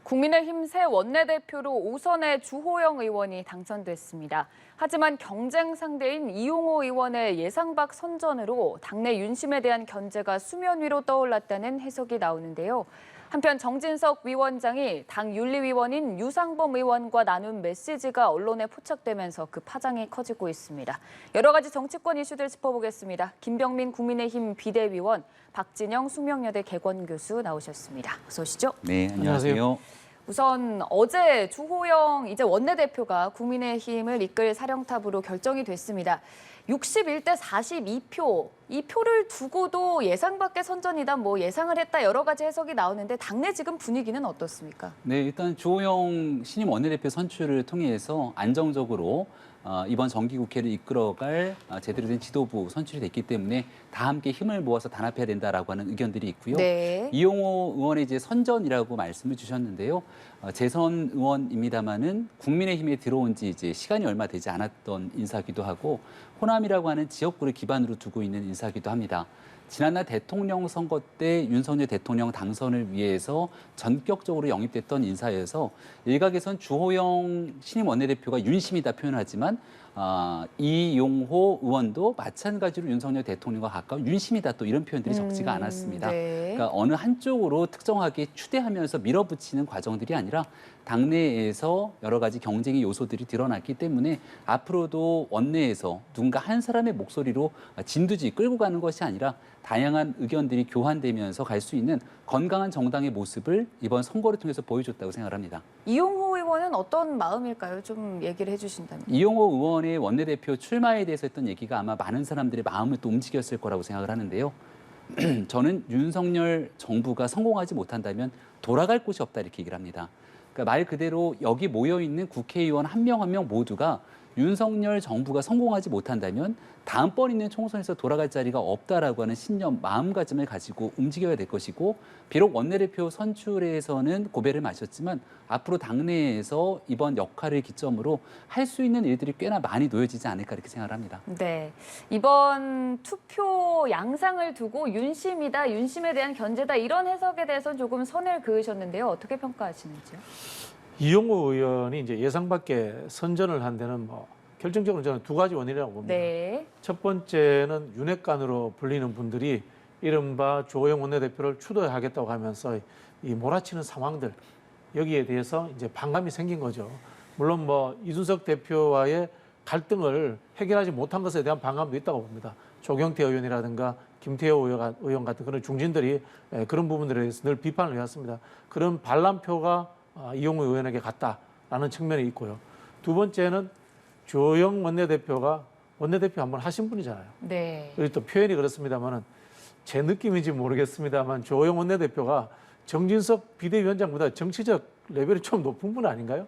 국민의힘 새 원내대표로 5선의 주호영 의원이 당선됐습니다. 하지만 경쟁 상대인 이용호 의원의 예상 밖 선전으로 당내 윤심에 대한 견제가 수면 위로 떠올랐다는 해석이 나오는데요. 한편 정진석 위원장이 당 윤리위원인 유상범 의원과 나눈 메시지가 언론에 포착되면서 그 파장이 커지고 있습니다. 여러 가지 정치권 이슈들 짚어보겠습니다. 김병민 국민의힘 비대위원, 박진영 숙명여대 개건교수 나오셨습니다. 어서 오시죠. 네, 안녕하세요. 우선 어제 주호영 이제 원내대표가 국민의힘을 이끌 사령탑으로 결정이 됐습니다. 61대 42표, 이 표를 두고도 예상 밖의 선전이다, 예상을 했다 여러 가지 해석이 나오는데 당내 지금 분위기는 어떻습니까? 네, 일단 주호영 신임 원내대표 선출을 통해서 안정적으로 이번 정기국회를 이끌어갈 제대로 된 지도부 선출이 됐기 때문에 다 함께 힘을 모아서 단합해야 된다라고 하는 의견들이 있고요. 네. 이용호 의원의 이제 선전이라고 말씀을 주셨는데요. 재선 의원입니다만은 국민의힘에 들어온 지 이제 시간이 얼마 되지 않았던 인사기도 하고 호남이라고 하는 지역구를 기반으로 두고 있는 인사기도 합니다. 지난날 대통령 선거 때 윤석열 대통령 당선을 위해서 전격적으로 영입됐던 인사여서 일각에선 주호영 신임 원내대표가 윤심이다 표현하지만 이용호 의원도 마찬가지로 윤석열 대통령과 가까운 윤심이다 또 이런 표현들이 적지가 않았습니다. 네. 그러니까 어느 한쪽으로 특정하게 추대하면서 밀어붙이는 과정들이 아니라 당내에서 여러 가지 경쟁의 요소들이 드러났기 때문에 앞으로도 원내에서 누군가 한 사람의 목소리로 진두지 끌고 가는 것이 아니라 다양한 의견들이 교환되면서 갈 수 있는 건강한 정당의 모습을 이번 선거를 통해서 보여줬다고 생각합니다. 이용호 의원은 어떤 마음일까요? 좀 얘기를 해주신다면. 이용호 의원의 원내대표 출마에 대해서 했던 얘기가 아마 많은 사람들의 마음을 또 움직였을 거라고 생각을 하는데요. 저는 윤석열 정부가 성공하지 못한다면 돌아갈 곳이 없다 이렇게 얘기를 합니다. 그러니까 말 그대로 여기 모여있는 국회의원 한 명 한 명 모두가 윤석열 정부가 성공하지 못한다면 다음번 있는 총선에서 돌아갈 자리가 없다라고 하는 신념, 마음가짐을 가지고 움직여야 될 것이고 비록 원내대표 선출에서는 고배를 마셨지만 앞으로 당내에서 이번 역할을 기점으로 할 수 있는 일들이 꽤나 많이 놓여지지 않을까 이렇게 생각을 합니다. 네, 이번 투표 양상을 두고 윤심이다, 윤심에 대한 견제다 이런 해석에 대해서 조금 선을 그으셨는데요. 어떻게 평가하시는지요? 이용호 의원이 이제 예상 밖의 선전을 한 데는 결정적으로 저는 두 가지 원인이라고 봅니다. 네. 첫 번째는 윤핵관으로 불리는 분들이 이른바 주호영 원내대표를 추도하겠다고 하면서 이 몰아치는 상황들 여기에 대해서 이제 반감이 생긴 거죠. 물론 이준석 대표와의 갈등을 해결하지 못한 것에 대한 반감도 있다고 봅니다. 조경태 의원이라든가 김태호 의원 같은 그런 중진들이 그런 부분들에 대해서 늘 비판을 해왔습니다. 그런 반란표가 이용호 의원에게 갔다라는 측면이 있고요. 두 번째는 주호영 원내대표가 원내대표 한번 하신 분이잖아요. 네. 그리고 또 표현이 그렇습니다만은 제 느낌인지 모르겠습니다만 주호영 원내대표가 정진석 비대위원장보다 정치적 레벨이 좀 높은 분 아닌가요?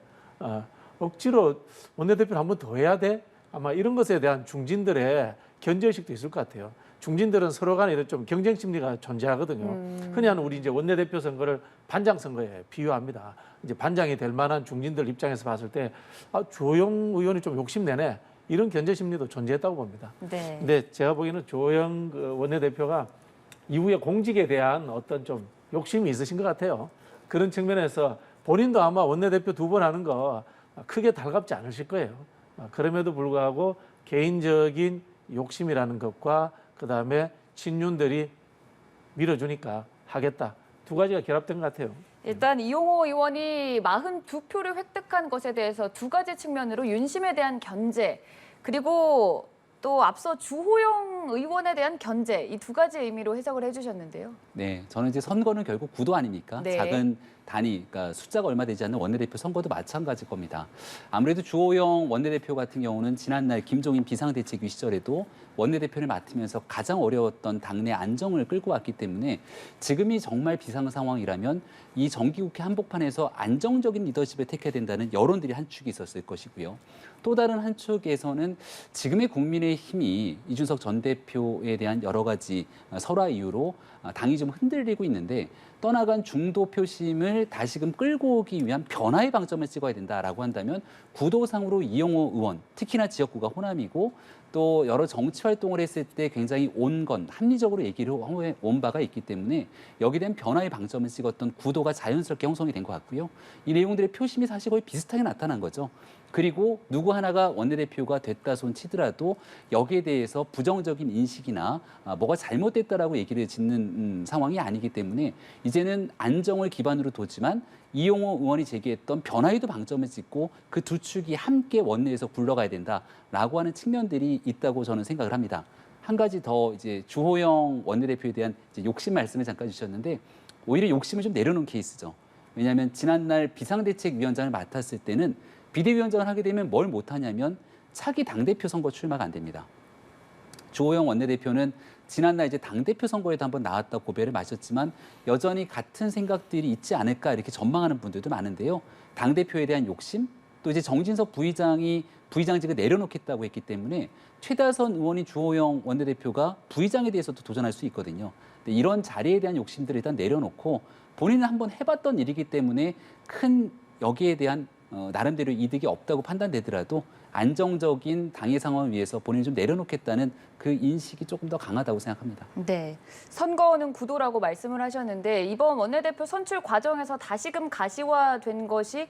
억지로 원내대표를 한 번 더 해야 돼? 아마 이런 것에 대한 중진들의 견제의식도 있을 것 같아요. 중진들은 서로 간에 이런 좀 경쟁 심리가 존재하거든요. 흔히는 우리 이제 원내대표 선거를 반장 선거에 비유합니다. 이제 반장이 될 만한 중진들 입장에서 봤을 때 주호영 의원이 좀 욕심내네 이런 견제 심리도 존재했다고 봅니다. 네. 근데 제가 보기에는 주호영 원내대표가 이후에 공직에 대한 어떤 좀 욕심이 있으신 것 같아요. 그런 측면에서 본인도 아마 원내대표 두 번 하는 거 크게 달갑지 않으실 거예요. 그럼에도 불구하고 개인적인 욕심이라는 것과 그다음에 친윤들이 밀어주니까 하겠다. 두 가지가 결합된 것 같아요. 일단 이용호 의원이 42표를 획득한 것에 대해서 두 가지 측면으로 윤심에 대한 견제, 그리고 또 앞서 주호영 의원에 대한 견제, 이 두 가지 의미로 해석을 해주셨는데요. 네, 저는 이제 선거는 결국 구도 아닙니까? 네. 작은 단위, 그러니까 숫자가 얼마 되지 않는 원내대표 선거도 마찬가지일 겁니다. 아무래도 주호영 원내대표 같은 경우는 지난날 김종인 비상대책위 시절에도 원내대표를 맡으면서 가장 어려웠던 당내 안정을 끌고 왔기 때문에 지금이 정말 비상 상황이라면 이 정기국회 한복판에서 안정적인 리더십을 택해야 된다는 여론들이 한 축이 있었을 것이고요. 또 다른 한 축에서는 지금의 국민의힘이 이준석 전 대표에 대한 여러 가지 설화 이유로 당이 좀 흔들리고 있는데 떠나간 중도 표심을 다시금 끌고 오기 위한 변화의 방점을 찍어야 된다라고 한다면 구도상으로 이용호 의원, 특히나 지역구가 호남이고 또 여러 정치 활동을 했을 때 굉장히 온건 합리적으로 얘기를 온 바가 있기 때문에 여기에 대한 변화의 방점을 찍었던 구도가 자연스럽게 형성이 된 것 같고요. 이 내용들의 표심이 사실 거의 비슷하게 나타난 거죠. 그리고 누구 하나가 원내대표가 됐다 손 치더라도 여기에 대해서 부정적인 인식이나 뭐가 잘못됐다라고 얘기를 짓는 상황이 아니기 때문에 이제는 안정을 기반으로 뒀지만 이용호 의원이 제기했던 변화에도 방점을 찍고 그 두 축이 함께 원내에서 굴러가야 된다라고 하는 측면들이 있다고 저는 생각을 합니다. 한 가지 더 이제 주호영 원내대표에 대한 이제 욕심 말씀을 잠깐 주셨는데 오히려 욕심을 좀 내려놓은 케이스죠. 왜냐하면 지난날 비상대책위원장을 맡았을 때는 비대위원장을 하게 되면 뭘 못하냐면 차기 당대표 선거 출마가 안 됩니다. 주호영 원내대표는 지난날 이제 당대표 선거에도 한번 나왔다 고배를 마셨지만 여전히 같은 생각들이 있지 않을까 이렇게 전망하는 분들도 많은데요. 당대표에 대한 욕심, 또 이제 정진석 부의장이 부의장직을 내려놓겠다고 했기 때문에 최다선 의원이 주호영 원내대표가 부의장에 대해서도 도전할 수 있거든요. 근데 이런 자리에 대한 욕심들을 일단 내려놓고 본인은 한번 해봤던 일이기 때문에 큰 여기에 대한 나름대로 이득이 없다고 판단되더라도 안정적인 당의 상황을 위해서 본인이 좀 내려놓겠다는 그 인식이 조금 더 강하다고 생각합니다. 네, 선거는 구도라고 말씀을 하셨는데 이번 원내대표 선출 과정에서 다시금 가시화된 것이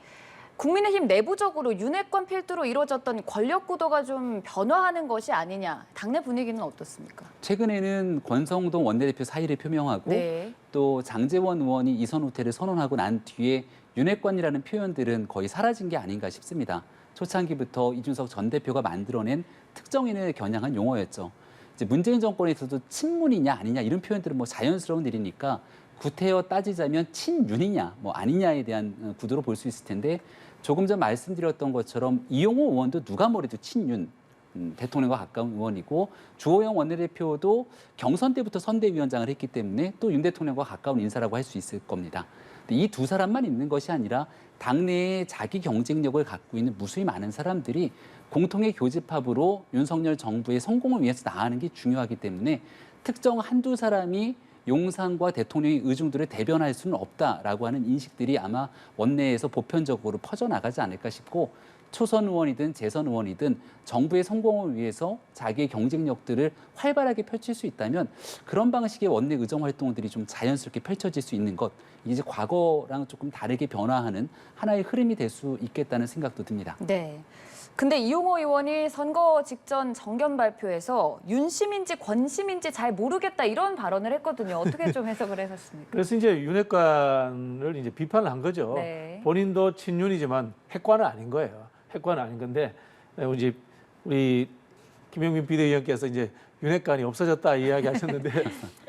국민의힘 내부적으로 윤핵관 필두로 이루어졌던 권력 구도가 좀 변화하는 것이 아니냐. 당내 분위기는 어떻습니까? 최근에는 권성동 원내대표 사의를 표명하고 네. 또 장제원 의원이 이선 후퇴를 선언하고 난 뒤에 윤핵관이라는 표현들은 거의 사라진 게 아닌가 싶습니다. 초창기부터 이준석 전 대표가 만들어낸 특정인을 겨냥한 용어였죠. 이제 문재인 정권에서도 친문이냐 아니냐 이런 표현들은 뭐 자연스러운 일이니까 구태여 따지자면 친윤이냐 뭐 아니냐에 대한 구도로 볼 수 있을 텐데 조금 전 말씀드렸던 것처럼 이용호 의원도 누가 뭐래도 친윤 대통령과 가까운 의원이고 주호영 원내대표도 경선 때부터 선대위원장을 했기 때문에 또 윤 대통령과 가까운 인사라고 할 수 있을 겁니다. 이 두 사람만 있는 것이 아니라 당내에 자기 경쟁력을 갖고 있는 무수히 많은 사람들이 공통의 교집합으로 윤석열 정부의 성공을 위해서 나아가는 게 중요하기 때문에 특정 한두 사람이 용산과 대통령의 의중들을 대변할 수는 없다라고 하는 인식들이 아마 원내에서 보편적으로 퍼져나가지 않을까 싶고 초선 의원이든 재선 의원이든 정부의 성공을 위해서 자기의 경쟁력들을 활발하게 펼칠 수 있다면 그런 방식의 원내 의정 활동들이 좀 자연스럽게 펼쳐질 수 있는 것, 이제 과거랑 조금 다르게 변화하는 하나의 흐름이 될 수 있겠다는 생각도 듭니다. 네. 근데 이용호 의원이 선거 직전 정견 발표에서 윤심인지 권심인지 잘 모르겠다 이런 발언을 했거든요. 어떻게 좀 해석을 하셨습니까? 그래서 이제 윤핵관을 이제 비판을 한 거죠. 네. 본인도 친윤이지만 핵관은 아닌 거예요. 핵관은 아닌 건데 이제 우리 김영민 비대위원께서 이제 윤핵관이 없어졌다 이야기하셨는데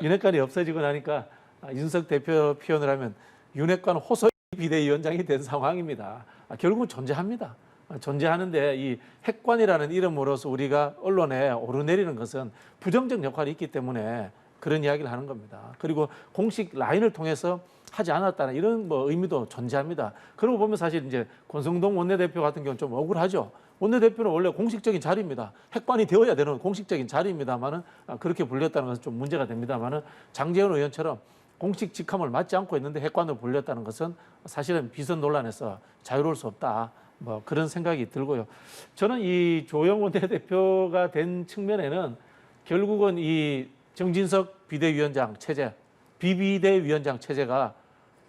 윤핵관이 없어지고 나니까 윤석 대표 표현을 하면 윤핵관 호소의 비대위원장이 된 상황입니다. 결국은 존재합니다. 존재하는데 이 핵관이라는 이름으로서 우리가 언론에 오르내리는 것은 부정적 역할이 있기 때문에 그런 이야기를 하는 겁니다. 그리고 공식 라인을 통해서 하지 않았다는 이런 뭐 의미도 존재합니다. 그러고 보면 사실 이제 권성동 원내대표 같은 경우는 좀 억울하죠. 원내대표는 원래 공식적인 자리입니다. 핵관이 되어야 되는 공식적인 자리입니다만은 그렇게 불렸다는 것은 좀 문제가 됩니다만은 장제원 의원처럼 공식 직함을 맡지 않고 있는데 핵관으로 불렸다는 것은 사실은 비선 논란에서 자유로울 수 없다. 뭐 그런 생각이 들고요. 저는 이 조영 원내대표가 된 측면에는 결국은 이 정진석 비대위원장 체제, 비비대위원장 체제가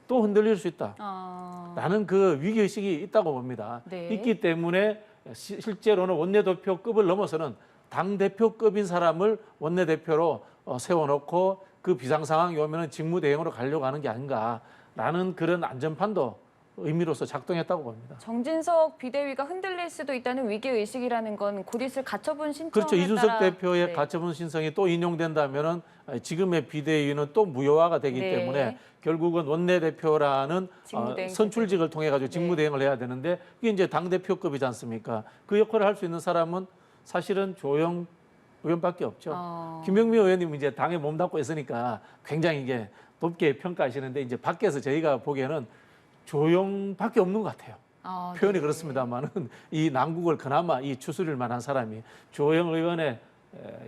또 흔들릴 수 있다라는 그 위기의식이 있다고 봅니다. 네. 있기 때문에 실제로는 원내대표급을 넘어서는 당대표급인 사람을 원내대표로 세워놓고 그 비상상황이 오면 직무대행으로 가려고 하는 게 아닌가라는 그런 안전판도 의미로서 작동했다고 봅니다. 정진석 비대위가 흔들릴 수도 있다는 위기의식이라는 건 곧 있을 가처분 신청에 그렇죠. 이준석 따라 대표의 네. 가처분 신청이 또 인용된다면은 지금의 비대위는 또 무효화가 되기 네. 때문에 결국은 원내대표라는 직무대행 선출직을 통해 가지고 직무대행을 해야 되는데 그게 이제 당 대표급이지 않습니까? 그 역할을 할 수 있는 사람은 사실은 조영 의원밖에 없죠. 김병민 의원님 이제 당에 몸담고 있으니까 굉장히 이게 높게 평가하시는데 이제 밖에서 저희가 보기에는 조영밖에 없는 것 같아요. 표현이 네. 그렇습니다만은 이 난국을 그나마 이 추스릴 만한 사람이 조영 의원의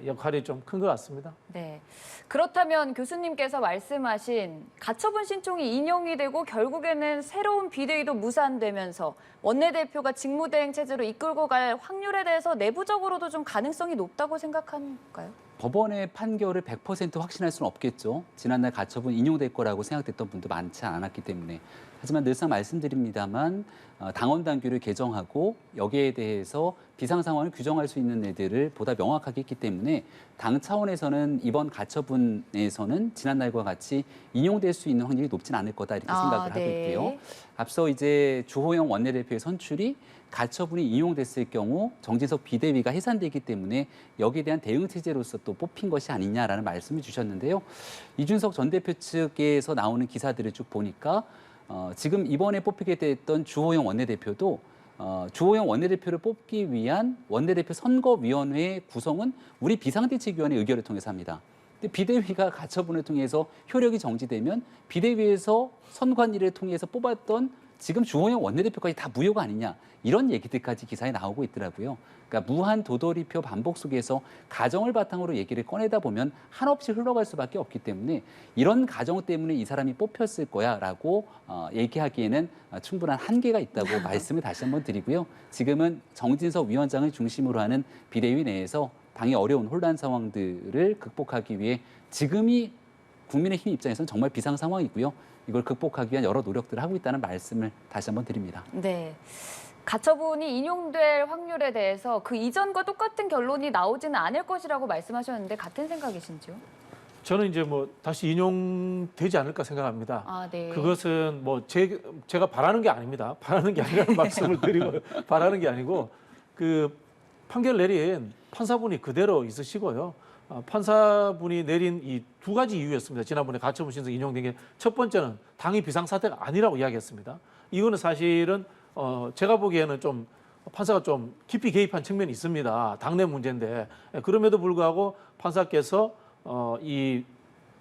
역할이 좀 큰 것 같습니다. 네. 그렇다면 교수님께서 말씀하신 가처분 신청이 인용이 되고 결국에는 새로운 비대위도 무산되면서 원내대표가 직무대행 체제로 이끌고 갈 확률에 대해서 내부적으로도 좀 가능성이 높다고 생각하는가요? 법원의 판결을 100% 확신할 수는 없겠죠. 지난날 가처분 인용될 거라고 생각됐던 분도 많지 않았기 때문에. 하지만 늘상 말씀드립니다만 당원 당규를 개정하고 여기에 대해서 비상 상황을 규정할 수 있는 일들을 보다 명확하게 했기 때문에 당 차원에서는 이번 가처분에서는 지난날과 같이 인용될 수 있는 확률이 높진 않을 거다 이렇게 생각을 하고 있고요. 앞서 이제 주호영 원내대표의 선출이 가처분이 인용됐을 경우 정진석 비대위가 해산되기 때문에 여기에 대한 대응 체제로서 또 뽑힌 것이 아니냐라는 말씀을 주셨는데요. 이준석 전 대표 측에서 나오는 기사들을 쭉 보니까 지금 이번에 뽑히게 됐던 주호영 원내대표도 주호영 원내대표를 뽑기 위한 원내대표 선거위원회 구성은 우리 비상대책위원회 의결을 통해서 합니다. 근데 비대위가 가처분을 통해서 효력이 정지되면 비대위에서 선관위를 통해서 뽑았던 지금 주호영 원내대표까지 다 무효가 아니냐 이런 얘기들까지 기사에 나오고 있더라고요. 그러니까 무한 도돌이표 반복 속에서 가정을 바탕으로 얘기를 꺼내다 보면 한없이 흘러갈 수밖에 없기 때문에 이런 가정 때문에 이 사람이 뽑혔을 거야라고 얘기하기에는 충분한 한계가 있다고 말씀을 다시 한번 드리고요. 지금은 정진석 위원장을 중심으로 하는 비대위 내에서 당의 어려운 혼란 상황들을 극복하기 위해 지금이 국민의힘 입장에서는 정말 비상 상황이고요. 이걸 극복하기 위한 여러 노력들을 하고 있다는 말씀을 다시 한번 드립니다. 네. 가처분이 인용될 확률에 대해서 그 이전과 똑같은 결론이 나오지는 않을 것이라고 말씀하셨는데 같은 생각이신지요? 저는 이제 뭐 다시 인용되지 않을까 생각합니다. 아, 네. 그것은 뭐 제가 바라는 게 아닙니다. 바라는 게 아니라는 말씀을 드리고 바라는 게 아니고 그 판결 내린 판사분이 그대로 있으시고요. 판사분이 내린 이 두 가지 이유였습니다. 지난번에 가처분 신청 인용된 게 첫 번째는 당이 비상사태가 아니라고 이야기했습니다. 이거는 사실은 제가 보기에는 좀 판사가 좀 깊이 개입한 측면이 있습니다. 당내 문제인데 그럼에도 불구하고 판사께서 이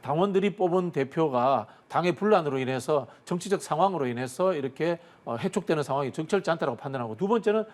당원들이 뽑은 대표가 당의 분란으로 인해서 정치적 상황으로 인해서 이렇게 해촉되는 상황이 적절치 않다고 판단하고 두 번째는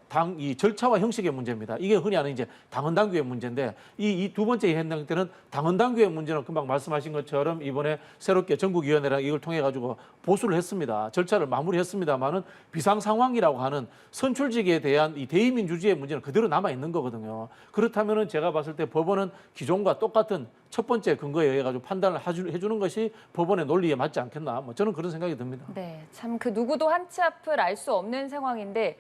당 이 절차와 형식의 문제입니다. 이게 흔히 하는 이제 당헌 당규의 문제인데 이 두 번째 해당 때는 당헌 당규의 문제는 금방 말씀하신 것처럼 이번에 새롭게 전국위원회랑 이걸 통해 가지고 보수를 했습니다. 절차를 마무리했습니다만은 비상 상황이라고 하는 선출직에 대한 이 대의민주주의의 문제는 그대로 남아 있는 거거든요. 그렇다면은 제가 봤을 때 법원은 기존과 똑같은 첫 번째 근거에 의해 가지고 판단을 해주는 것이 법원의 논리에 맞지 않겠나? 뭐 저는 그런 생각이 듭니다. 네, 참 그 누구도 한치 앞을 알 수 없는 상황인데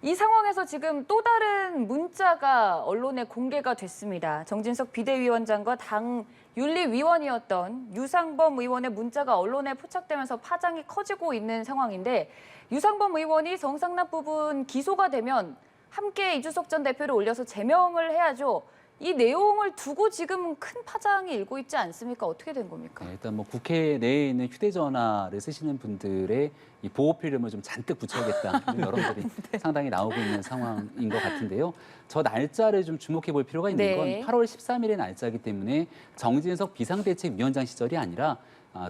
이 상황에서 지금 또 다른 문자가 언론에 공개가 됐습니다. 정진석 비대위원장과 당 윤리위원이었던 유상범 의원의 문자가 언론에 포착되면서 파장이 커지고 있는 상황인데 유상범 의원이 정상납 부분 기소가 되면 함께 이준석 전 대표를 올려서 제명을 해야죠. 이 내용을 두고 지금 큰 파장이 일고 있지 않습니까? 어떻게 된 겁니까? 네, 일단 뭐 국회 내에 있는 휴대전화를 쓰시는 분들의 이 보호 필름을 좀 잔뜩 붙여야겠다 이런 여론들이 네. 상당히 나오고 있는 상황인 것 같은데요. 저 날짜를 좀 주목해 볼 필요가 있는 건 네. 8월 13일의 날짜이기 때문에 정진석 비상대책위원장 시절이 아니라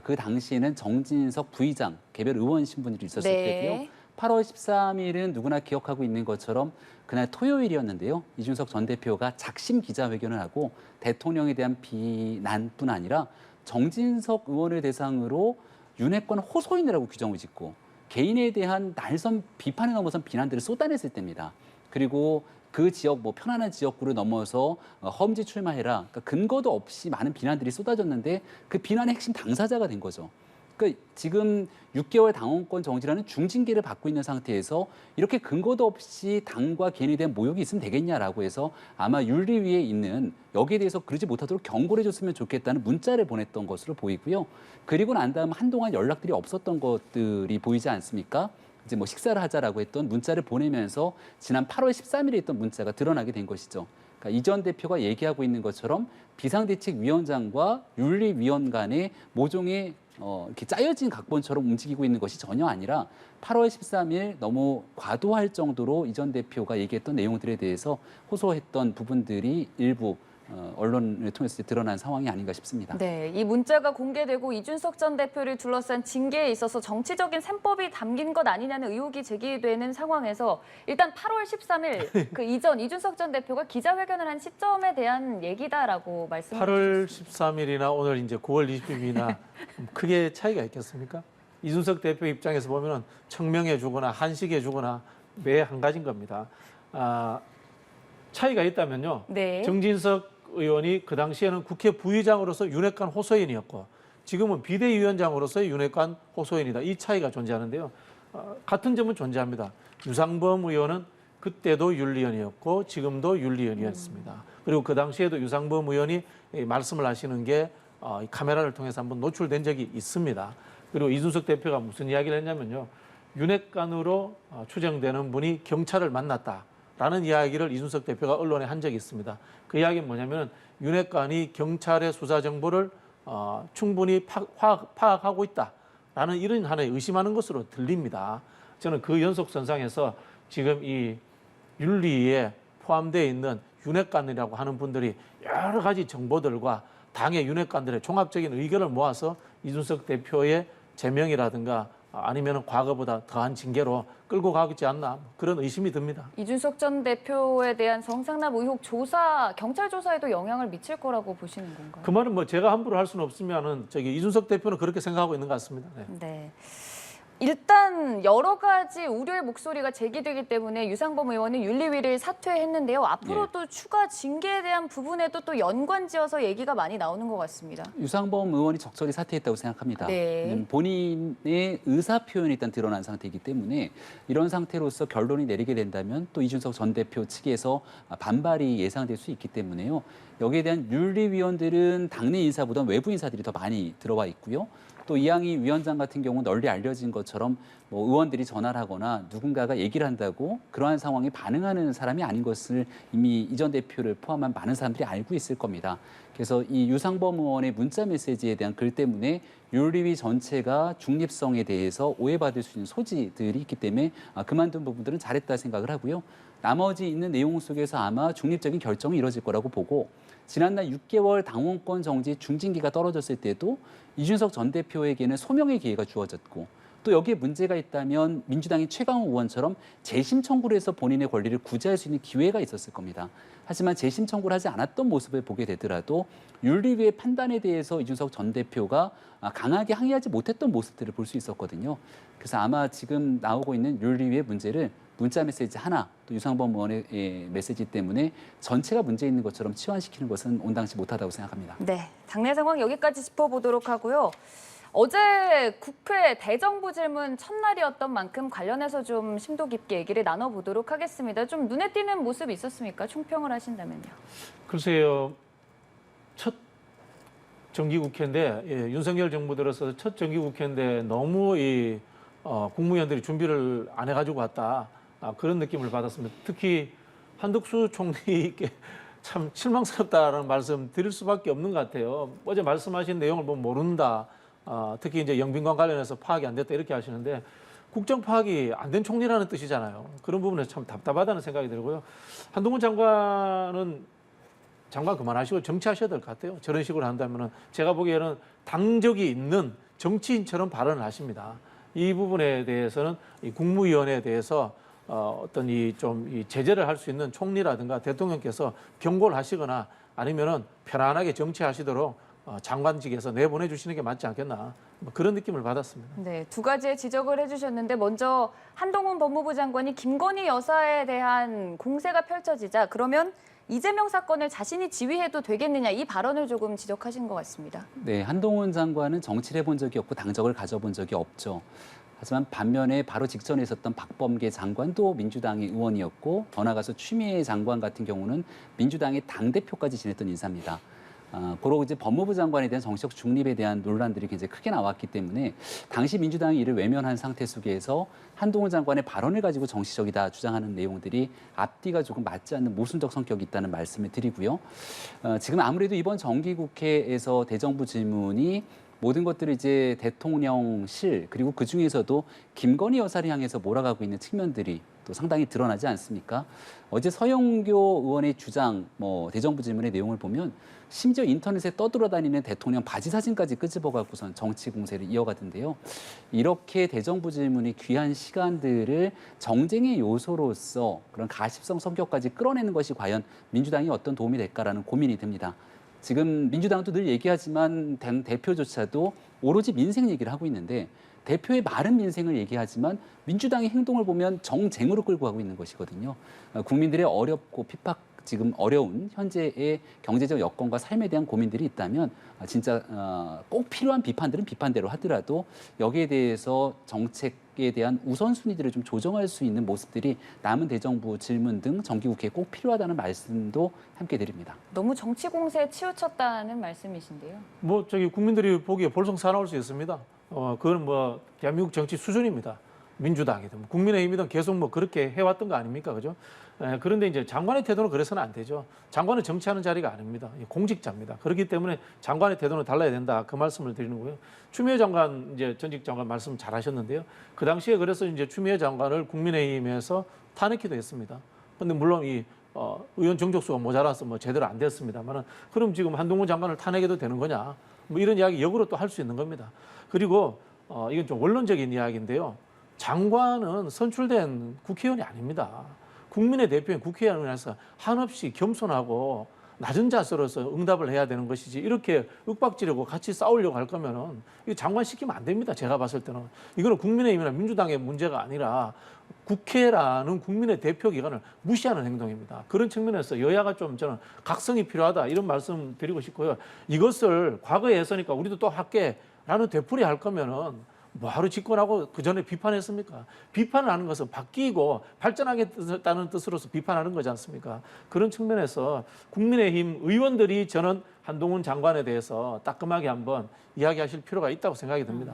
그 당시에는 정진석 부의장 개별 의원 신분들이 있었을 네. 때고요. 8월 13일은 누구나 기억하고 있는 것처럼 그날 토요일이었는데요. 이준석 전 대표가 작심 기자회견을 하고 대통령에 대한 비난뿐 아니라 정진석 의원을 대상으로 윤핵관 호소인이라고 규정을 짓고 개인에 대한 날선 비판에 넘어선 비난들을 쏟아냈을 때입니다. 그리고 그 지역 뭐 편안한 지역구를 넘어서 험지 출마해라. 그러니까 근거도 없이 많은 비난들이 쏟아졌는데 그 비난의 핵심 당사자가 된 거죠. 그러니까 지금 6개월 당원권 정지라는 중징계를 받고 있는 상태에서 이렇게 근거도 없이 당과 개인에 대한 모욕이 있으면 되겠냐라고 해서 아마 윤리위에 있는 여기에 대해서 그러지 못하도록 경고를 해줬으면 좋겠다는 문자를 보냈던 것으로 보이고요. 그리고 난 다음 한동안 연락들이 없었던 것들이 보이지 않습니까? 이제 뭐 식사를 하자라고 했던 문자를 보내면서 지난 8월 13일에 있던 문자가 드러나게 된 것이죠. 그러니까 이 전 대표가 얘기하고 있는 것처럼 비상대책위원장과 윤리위원 간의 모종의 이렇게 짜여진 각본처럼 움직이고 있는 것이 전혀 아니라 8월 13일 너무 과도할 정도로 이 전 대표가 얘기했던 내용들에 대해서 호소했던 부분들이 일부 언론을 통해서 드러난 상황이 아닌가 싶습니다. 네, 이 문자가 공개되고 이준석 전 대표를 둘러싼 징계에 있어서 정치적인 셈법이 담긴 것 아니냐는 의혹이 제기되는 상황에서 일단 8월 13일 그 이전 이준석 전 대표가 기자회견을 한 시점에 대한 얘기다라고 말씀을 8월 13일이나 오늘 이제 9월 20일이나 크게 차이가 있겠습니까? 이준석 대표 입장에서 보면은 청명해 주거나 한식해 주거나 매 한 가지인 겁니다. 차이가 있다면요. 네. 정진석 의원이 그 당시에는 국회 부의장으로서 윤핵관 호소인이었고 지금은 비대위원장으로서의 윤핵관 호소인이다. 이 차이가 존재하는데요. 같은 점은 존재합니다. 유상범 의원은 그때도 윤리위원이었고 지금도 윤리위원이었습니다. 그리고 그 당시에도 유상범 의원이 말씀을 하시는 게 카메라를 통해서 한번 노출된 적이 있습니다. 그리고 이준석 대표가 무슨 이야기를 했냐면요. 윤핵관으로 추정되는 분이 경찰을 만났다라는 이야기를 이준석 대표가 언론에 한 적이 있습니다. 그 이야기는 뭐냐면 윤핵관이 경찰의 수사 정보를 충분히 파악하고 있다라는 이런 하나의 의심하는 것으로 들립니다. 저는 그 연속선상에서 지금 이 윤리에 포함되어 있는 윤핵관이라고 하는 분들이 여러 가지 정보들과 당의 윤핵관들의 종합적인 의견을 모아서 이준석 대표의 제명이라든가 아니면 과거보다 더한 징계로 끌고 가겠지 않나 그런 의심이 듭니다. 이준석 전 대표에 대한 성상납 의혹 조사, 경찰 조사에도 영향을 미칠 거라고 보시는 건가요? 그 말은 뭐 제가 함부로 할 수는 없으면은 이준석 대표는 그렇게 생각하고 있는 것 같습니다. 네. 네. 일단 여러 가지 우려의 목소리가 제기되기 때문에 유상범 의원은 윤리위를 사퇴했는데요. 앞으로도 추가 징계에 대한 부분에도 또 연관지어서 얘기가 많이 나오는 것 같습니다. 유상범 의원이 적절히 사퇴했다고 생각합니다. 네. 본인의 의사 표현이 일단 드러난 상태이기 때문에 이런 상태로서 결론이 내리게 된다면 또 이준석 전 대표 측에서 반발이 예상될 수 있기 때문에요. 여기에 대한 윤리위원들은 당내 인사보다 외부 인사들이 더 많이 들어와 있고요. 또 이양희 위원장 같은 경우는 널리 알려진 것처럼 뭐 의원들이 전화를 하거나 누군가가 얘기를 한다고 그러한 상황에 반응하는 사람이 아닌 것을 이미 이 전 대표를 포함한 많은 사람들이 알고 있을 겁니다. 그래서 이 유상범 의원의 문자 메시지에 대한 글 때문에 윤리위 전체가 중립성에 대해서 오해받을 수 있는 소지들이 있기 때문에 그만둔 부분들은 잘했다 생각을 하고요. 나머지 있는 내용 속에서 아마 중립적인 결정이 이뤄질 거라고 보고 지난날 6개월 당원권 정지 중징계가 떨어졌을 때도 이준석 전 대표에게는 소명의 기회가 주어졌고 또 여기에 문제가 있다면 민주당의 최강욱 의원처럼 재심 청구를 해서 본인의 권리를 구제할 수 있는 기회가 있었을 겁니다. 하지만 재심 청구를 하지 않았던 모습을 보게 되더라도 윤리위의 판단에 대해서 이준석 전 대표가 강하게 항의하지 못했던 모습들을 볼 수 있었거든요. 그래서 아마 지금 나오고 있는 윤리위의 문제를 문자 메시지 하나, 또 유상범 의원의 메시지 때문에 전체가 문제 있는 것처럼 치환시키는 것은 온당치 못하다고 생각합니다. 네, 당내 상황 여기까지 짚어보도록 하고요. 어제 국회 대정부 질문 첫날이었던 만큼 관련해서 좀 심도 깊게 얘기를 나눠보도록 하겠습니다. 좀 눈에 띄는 모습이 있었습니까? 총평을 하신다면요. 글쎄요. 첫 정기국회인데 윤석열 정부 들어서 첫 정기국회인데 너무 국무위원들이 준비를 안 해가지고 왔다. 그런 느낌을 받았습니다. 특히 한덕수 총리께 참 실망스럽다라는 말씀 드릴 수밖에 없는 것 같아요. 어제 말씀하신 내용을 보면 모른다. 특히 이제 영빈관 관련해서 파악이 안 됐다 이렇게 하시는데 국정 파악이 안 된 총리라는 뜻이잖아요. 그런 부분에서 참 답답하다는 생각이 들고요. 한동훈 장관 그만하시고 정치하셔야 될 것 같아요. 저런 식으로 한다면은 제가 보기에는 당적이 있는 정치인처럼 발언을 하십니다. 이 부분에 대해서는 이 국무위원회에 대해서 어떤 이 제재를 할 수 있는 총리라든가 대통령께서 경고를 하시거나 아니면은 편안하게 정치하시도록 장관직에서 내보내 주시는 게 맞지 않겠나 뭐 그런 느낌을 받았습니다. 네, 두 가지의 지적을 해주셨는데 먼저 한동훈 법무부 장관이 김건희 여사에 대한 공세가 펼쳐지자 그러면 이재명 사건을 자신이 지휘해도 되겠느냐 이 발언을 조금 지적하신 것 같습니다. 네, 한동훈 장관은 정치를 해본 적이 없고 당적을 가져본 적이 없죠. 하지만 반면에 바로 직전에 있었던 박범계 장관도 민주당의 의원이었고 더 나아가서 추미애 장관 같은 경우는 민주당의 당대표까지 지냈던 인사입니다. 고로 이제 법무부 장관에 대한 정치적 중립에 대한 논란들이 굉장히 크게 나왔기 때문에 당시 민주당이 이를 외면한 상태 속에서 한동훈 장관의 발언을 가지고 정치적이다 주장하는 내용들이 앞뒤가 조금 맞지 않는 모순적 성격이 있다는 말씀을 드리고요. 지금 아무래도 이번 정기국회에서 대정부 질문이 모든 것들을 이제 대통령실 그리고 그 중에서도 김건희 여사를 향해서 몰아가고 있는 측면들이 또 상당히 드러나지 않습니까? 어제 서영교 의원의 주장, 대정부 질문의 내용을 보면 심지어 인터넷에 떠돌아다니는 대통령 바지 사진까지 끄집어 갖고선 정치 공세를 이어가던데요. 이렇게 대정부 질문이 귀한 시간들을 정쟁의 요소로서 그런 가십성 성격까지 끌어내는 것이 과연 민주당이 어떤 도움이 될까라는 고민이 듭니다. 지금 민주당도 늘 얘기하지만 당 대표조차도 오로지 민생 얘기를 하고 있는데 대표의 마른 민생을 얘기하지만 민주당의 행동을 보면 정쟁으로 끌고 가고 있는 것이거든요. 국민들의 어렵고 지금 어려운 현재의 경제적 여건과 삶에 대한 고민들이 있다면 진짜 꼭 필요한 비판들은 비판대로 하더라도 여기에 대해서 정책에 대한 우선순위들을 좀 조정할 수 있는 모습들이 남은 대정부 질문 등 정기국회에 꼭 필요하다는 말씀도 함께 드립니다. 너무 정치 공세에 치우쳤다는 말씀이신데요. 국민들이 보기에 볼성 사나울 수 있습니다. 그건 대한민국 정치 수준입니다. 민주당이든 국민의힘이든 계속 그렇게 해왔던 거 아닙니까, 그죠? 그런데 이제 장관의 태도는 그래서는 안 되죠. 장관은 정치하는 자리가 아닙니다. 공직자입니다. 그렇기 때문에 장관의 태도는 달라야 된다. 그 말씀을 드리는 거고요. 추미애 장관, 이제 전직 장관 말씀 잘하셨는데요. 그 당시에 그래서 이제 추미애 장관을 국민의힘에서 탄핵기도 했습니다. 근데 물론 의원 정족수가 모자라서 제대로 안 됐습니다만은 그럼 지금 한동훈 장관을 탄핵해도 되는 거냐? 이런 이야기 역으로 또 할 수 있는 겁니다. 그리고 이건 좀 원론적인 이야기인데요. 장관은 선출된 국회의원이 아닙니다. 국민의 대표인 국회의원에서 한없이 겸손하고 낮은 자세로서 응답을 해야 되는 것이지 이렇게 윽박지르고 같이 싸우려고 할 거면은 이거 장관 시키면 안 됩니다. 제가 봤을 때는 이거는 국민의힘이나 민주당의 문제가 아니라 국회라는 국민의 대표 기관을 무시하는 행동입니다. 그런 측면에서 여야가 좀 저는 각성이 필요하다 이런 말씀 드리고 싶고요. 이것을 과거에 했으니까 우리도 또 할게라는 되풀이할 거면은 뭐하러 집권하고 그 전에 비판했습니까? 비판을 하는 것은 바뀌고 발전하겠다는 뜻으로서 비판하는 거지 않습니까? 그런 측면에서 국민의힘 의원들이 저는 한동훈 장관에 대해서 따끔하게 한번 이야기하실 필요가 있다고 생각이 듭니다.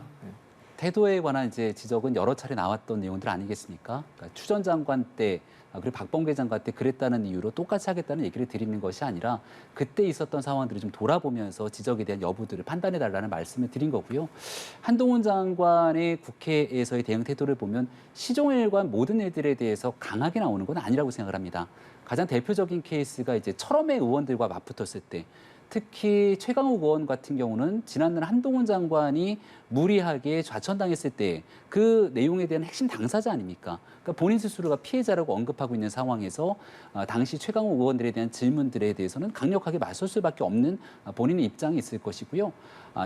태도에 관한 이제 지적은 여러 차례 나왔던 내용들 아니겠습니까? 그러니까 추 전 장관 때 그리고 박범계 장관 때 그랬다는 이유로 똑같이 하겠다는 얘기를 드리는 것이 아니라 그때 있었던 상황들을 좀 돌아보면서 지적에 대한 여부들을 판단해달라는 말씀을 드린 거고요. 한동훈 장관의 국회에서의 대응 태도를 보면 시종일관 모든 일들에 대해서 강하게 나오는 건 아니라고 생각을 합니다. 가장 대표적인 케이스가 이제 철험의 의원들과 맞붙었을 때 특히 최강욱 의원 같은 경우는 지난날 한동훈 장관이 무리하게 좌천당했을 때 그 내용에 대한 핵심 당사자 아닙니까? 그러니까 본인 스스로가 피해자라고 언급하고 있는 상황에서 당시 최강욱 의원들에 대한 질문들에 대해서는 강력하게 맞설 수밖에 없는 본인의 입장이 있을 것이고요.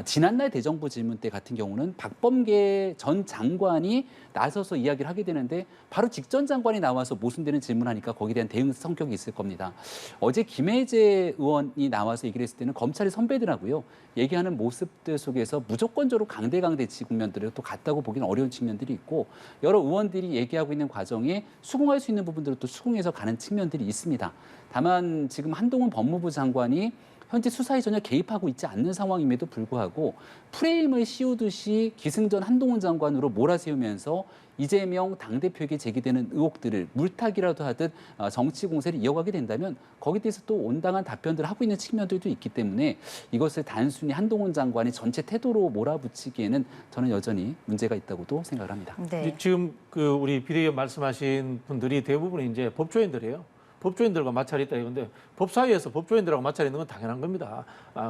지난날 대정부 질문 때 같은 경우는 박범계 전 장관이 나서서 이야기를 하게 되는데 바로 직전 장관이 나와서 모순되는 질문하니까 거기에 대한 대응 성격이 있을 겁니다. 어제 김혜재 의원이 나와서 얘기를 했을 때는 검찰의 선배들하고요. 얘기하는 모습들 속에서 무조건적으로 강대강대치 국면들을 또 같다고 보기는 어려운 측면들이 있고 여러 의원들이 얘기하고 있는 과정에 수긍할 수 있는 부분들을 또 수긍해서 가는 측면들이 있습니다. 다만 지금 한동훈 법무부 장관이 현재 수사에 전혀 개입하고 있지 않는 상황임에도 불구하고 프레임을 씌우듯이 기승전 한동훈 장관으로 몰아세우면서 이재명 당대표에게 제기되는 의혹들을 물타기라도 하듯 정치 공세를 이어가게 된다면 거기에 대해서 또 온당한 답변들을 하고 있는 측면들도 있기 때문에 이것을 단순히 한동훈 장관의 전체 태도로 몰아붙이기에는 저는 여전히 문제가 있다고도 생각을 합니다. 네. 지금 우리 비대위원 말씀하신 분들이 대부분 이제 법조인들이에요. 법조인들과 마찰이 있다 이건데 법사위에서 법조인들하고 마찰이 있는 건 당연한 겁니다.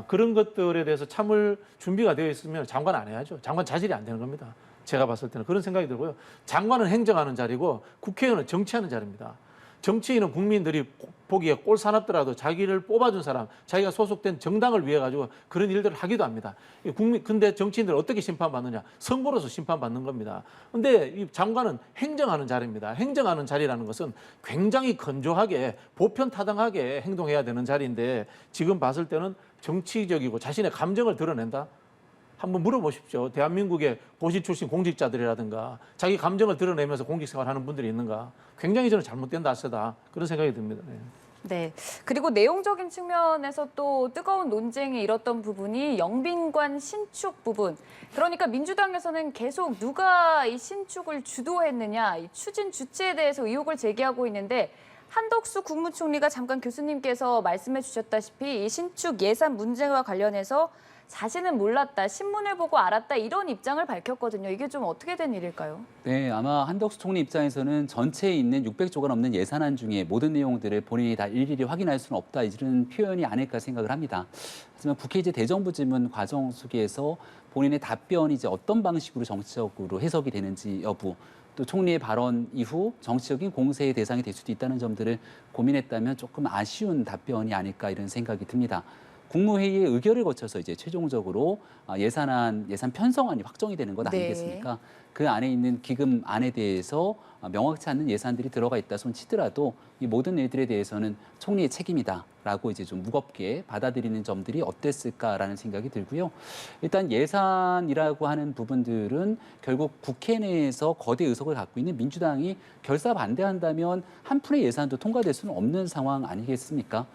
그런 것들에 대해서 참을 준비가 되어 있으면 장관 안 해야죠. 장관 자질이 안 되는 겁니다. 제가 봤을 때는 그런 생각이 들고요. 장관은 행정하는 자리고 국회의원은 정치하는 자리입니다. 정치인은 국민들이 보기에 꼴사납더라도 자기를 뽑아준 사람, 자기가 소속된 정당을 위해 가지고 그런 일들을 하기도 합니다. 근데 정치인들은 어떻게 심판받느냐? 선거로서 심판받는 겁니다. 근데 이 장관은 행정하는 자리입니다. 행정하는 자리라는 것은 굉장히 건조하게 보편타당하게 행동해야 되는 자리인데 지금 봤을 때는 정치적이고 자신의 감정을 드러낸다? 한번 물어보십시오. 대한민국의 고시 출신 공직자들이라든가 자기 감정을 드러내면서 공직생활하는 분들이 있는가. 굉장히 저는 잘못된 다세다. 그런 생각이 듭니다. 네. 네. 그리고 내용적인 측면에서 또 뜨거운 논쟁이 일었던 부분이 영빈관 신축 부분. 그러니까 민주당에서는 계속 누가 이 신축을 주도했느냐, 이 추진 주체에 대해서 의혹을 제기하고 있는데 한덕수 국무총리가 잠깐 교수님께서 말씀해 주셨다시피 이 신축 예산 문제와 관련해서 자신은 몰랐다, 신문을 보고 알았다 이런 입장을 밝혔거든요. 이게 좀 어떻게 된 일일까요? 네, 아마 한덕수 총리 입장에서는 전체에 있는 600조가 넘는 예산안 중에 모든 내용들을 본인이 다 일일이 확인할 수는 없다 이런 표현이 아닐까 생각을 합니다. 하지만 국회 이제 대정부 질문 과정 속에서 본인의 답변이 이제 어떤 방식으로 정치적으로 해석이 되는지 여부, 또 총리의 발언 이후 정치적인 공세의 대상이 될 수도 있다는 점들을 고민했다면 조금 아쉬운 답변이 아닐까 이런 생각이 듭니다. 국무회의의 의결을 거쳐서 이제 최종적으로 예산 편성안이 확정이 되는 것 네. 아니겠습니까? 그 안에 있는 기금안에 대해서 명확치 않는 예산들이 들어가 있다 손 치더라도 이 모든 일들에 대해서는 총리의 책임이다라고 이제 좀 무겁게 받아들이는 점들이 어땠을까라는 생각이 들고요. 일단 예산이라고 하는 부분들은 결국 국회 내에서 거대 의석을 갖고 있는 민주당이 결사 반대한다면 한 푼의 예산도 통과될 수는 없는 상황 아니겠습니까?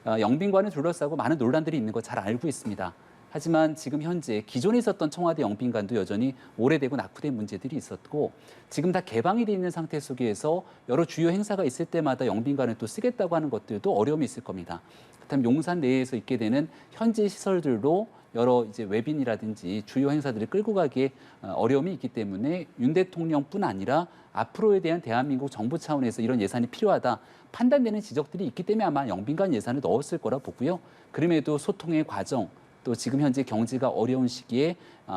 영빈관을 둘러싸고 많은 논란들이 있는 거 잘 알고 있습니다. 하지만 지금 현재 기존에 있었던 청와대 영빈관도 여전히 오래되고 낙후된 문제들이 있었고 지금 다 개방이 돼 있는 상태 속에서 여러 주요 행사가 있을 때마다 영빈관을 또 쓰겠다고 하는 것들도 어려움이 있을 겁니다. 그렇다면 용산 내에서 있게 되는 현재 시설들로 여러 이제 외빈이라든지 주요 행사들을 끌고 가기에 어려움이 있기 때문에 윤 대통령뿐 아니라 앞으로에 대한 대한민국 정부 차원에서 이런 예산이 필요하다 판단되는 지적들이 있기 때문에 아마 영빈관 예산을 넣었을 거라 보고요. 그럼에도 소통의 과정 또 지금 현재 경제가 어려운 시기에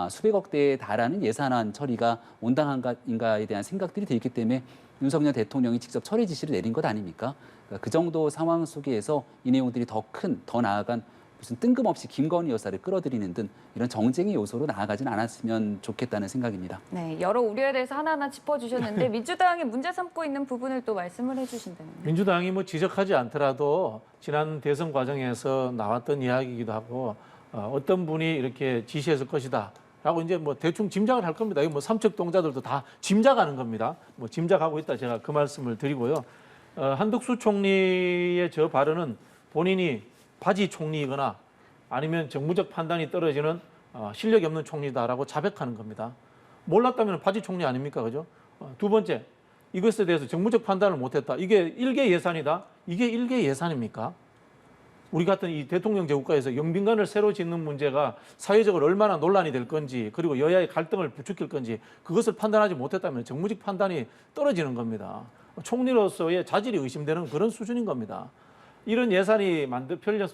수백억 대에 달하는 예산안 처리가 온당한가에 대한 생각들이 들기 때문에 윤석열 대통령이 직접 처리 지시를 내린 것 아닙니까? 그러니까 그 정도 상황 속에서 이 내용들이 더 나아간 무슨 뜬금없이 김건희 여사를 끌어들이는 등 이런 정쟁의 요소로 나아가진 않았으면 좋겠다는 생각입니다. 네, 여러 우려에 대해서 하나하나 짚어주셨는데 민주당이 문제 삼고 있는 부분을 또 말씀을 해주신다면요. 민주당이 뭐 지적하지 않더라도 지난 대선 과정에서 나왔던 이야기이기도 하고 어떤 분이 이렇게 지시했을 것이다. 라고 이제 뭐 대충 짐작을 할 겁니다. 이거 뭐 삼척동자들도 다 짐작하는 겁니다. 뭐 짐작하고 있다 제가 그 말씀을 드리고요. 한덕수 총리의 저 발언은 본인이 바지 총리이거나 아니면 정무적 판단이 떨어지는 실력이 없는 총리다라고 자백하는 겁니다. 몰랐다면 바지 총리 아닙니까? 그죠? 두 번째, 이것에 대해서 정무적 판단을 못했다. 이게 일개 예산이다. 이게 일개 예산입니까? 우리 같은 이 대통령제 국가에서 영빈관을 새로 짓는 문제가 사회적으로 얼마나 논란이 될 건지 그리고 여야의 갈등을 부추길 건지 그것을 판단하지 못했다면 정무적 판단이 떨어지는 겁니다. 총리로서의 자질이 의심되는 그런 수준인 겁니다. 이런 예산이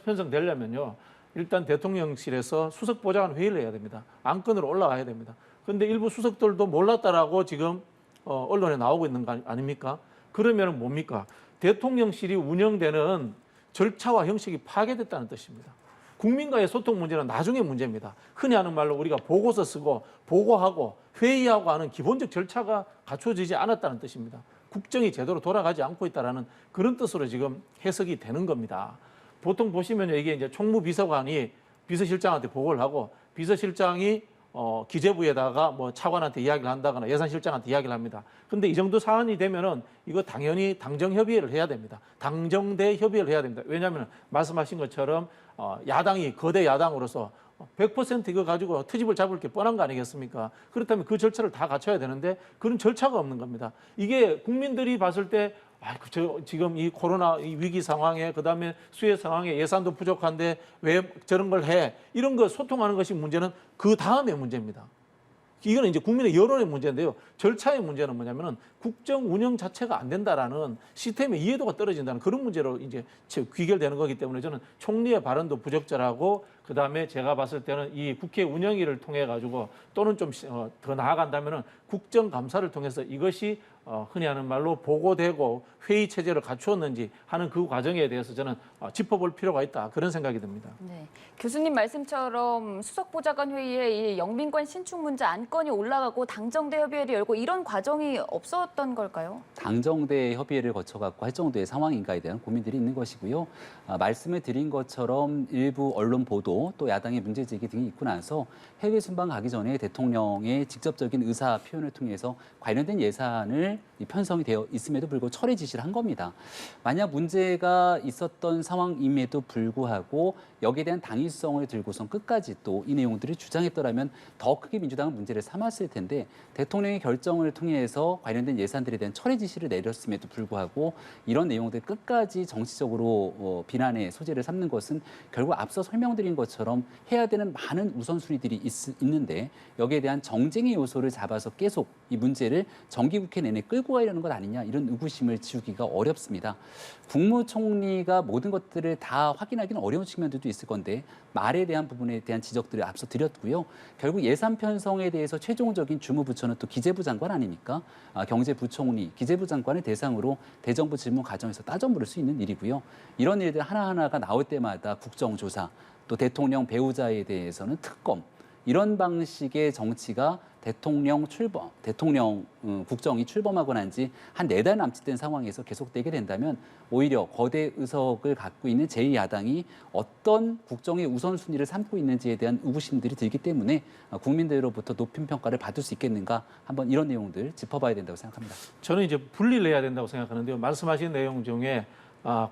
편성되려면요. 일단 대통령실에서 수석보좌관 회의를 해야 됩니다. 안건으로 올라가야 됩니다. 그런데 일부 수석들도 몰랐다라고 지금 언론에 나오고 있는 거 아닙니까? 그러면 뭡니까? 대통령실이 운영되는 절차와 형식이 파괴됐다는 뜻입니다. 국민과의 소통 문제는 나중의 문제입니다. 흔히 하는 말로 우리가 보고서 쓰고 보고하고 회의하고 하는 기본적 절차가 갖춰지지 않았다는 뜻입니다. 국정이 제대로 돌아가지 않고 있다는 그런 뜻으로 지금 해석이 되는 겁니다. 보통 보시면 이게 이제 총무비서관이 비서실장한테 보고를 하고 비서실장이 기재부에다가 뭐 차관한테 이야기를 한다거나 예산실장한테 이야기를 합니다. 근데 이 정도 사안이 되면은 이거 당연히 당정협의회를 해야 됩니다. 당정대 협의회를 해야 됩니다. 왜냐하면 말씀하신 것처럼 야당이 거대 야당으로서 100% 이거 가지고 트집을 잡을 게 뻔한 거 아니겠습니까? 그렇다면 그 절차를 다 갖춰야 되는데 그런 절차가 없는 겁니다. 이게 국민들이 봤을 때 지금 이 코로나 위기 상황에 그다음에 수혜 상황에 예산도 부족한데 왜 저런 걸 해? 이런 거 소통하는 것이 문제는 그 다음의 문제입니다. 이거는 이제 국민의 여론의 문제인데요. 절차의 문제는 뭐냐면은 국정 운영 자체가 안 된다라는 시스템의 이해도가 떨어진다는 그런 문제로 이제 귀결되는 거기 때문에 저는 총리의 발언도 부적절하고 그다음에 제가 봤을 때는 이 국회 운영위를 통해 가지고 또는 좀 더 나아간다면은 국정감사를 통해서 이것이 흔히 하는 말로 보고되고 회의 체제를 갖추었는지 하는 그 과정에 대해서 저는 짚어볼 필요가 있다 그런 생각이 듭니다. 네, 교수님 말씀처럼 수석보좌관 회의에 이 영빈관 신축 문제 안건이 올라가고 당정대 협의회를 열고 이런 과정이 없었던 걸까요? 당정대 협의회를 거쳐갖고 할 정도의 상황인가에 대한 고민들이 있는 것이고요. 말씀을 드린 것처럼 일부 언론 보도 또 야당의 문제제기 등이 있고 나서 해외 순방 가기 전에 대통령의 직접적인 의사 표현을 통해서 관련된 예산을 편성이 되어 있음에도 불구하고 처리 지시를 한 겁니다. 만약 문제가 있었던 상황임에도 불구하고 여기에 대한 당위성을 들고선 끝까지 또 이 내용들을 주장했더라면 더 크게 민주당은 문제를 삼았을 텐데 대통령의 결정을 통해서 관련된 예산들에 대한 철회 지시를 내렸음에도 불구하고 이런 내용들 끝까지 정치적으로 비난의 소재를 삼는 것은 결국 앞서 설명드린 것처럼 해야 되는 많은 우선순위들이 있는데 여기에 대한 정쟁의 요소를 잡아서 계속 이 문제를 정기국회 내내 끌고 가려는 것 아니냐 이런 의구심을 지우기가 어렵습니다. 국무총리가 모든 것들을 다 확인하기는 어려운 측면들도 있을 건데 말에 대한 부분에 대한 지적들을 앞서 드렸고요. 결국 예산 편성에 대해서 최종적인 주무부처는 또 기재부 장관 아닙니까? 경제부총리, 기재부 장관을 대상으로 대정부 질문 과정에서 따져 물을 수 있는 일이고요. 이런 일들 하나하나가 나올 때마다 국정조사, 또 대통령 배우자에 대해서는 특검, 이런 방식의 정치가 대통령 국정이 출범하고 난 지 한 4달 남짓된 상황에서 계속되게 된다면 오히려 거대 의석을 갖고 있는 제2야당이 어떤 국정의 우선순위를 삼고 있는지에 대한 의구심들이 들기 때문에 국민들로부터 높은 평가를 받을 수 있겠는가 한번 이런 내용들 짚어봐야 된다고 생각합니다. 저는 이제 분리를 해야 된다고 생각하는데요. 말씀하신 내용 중에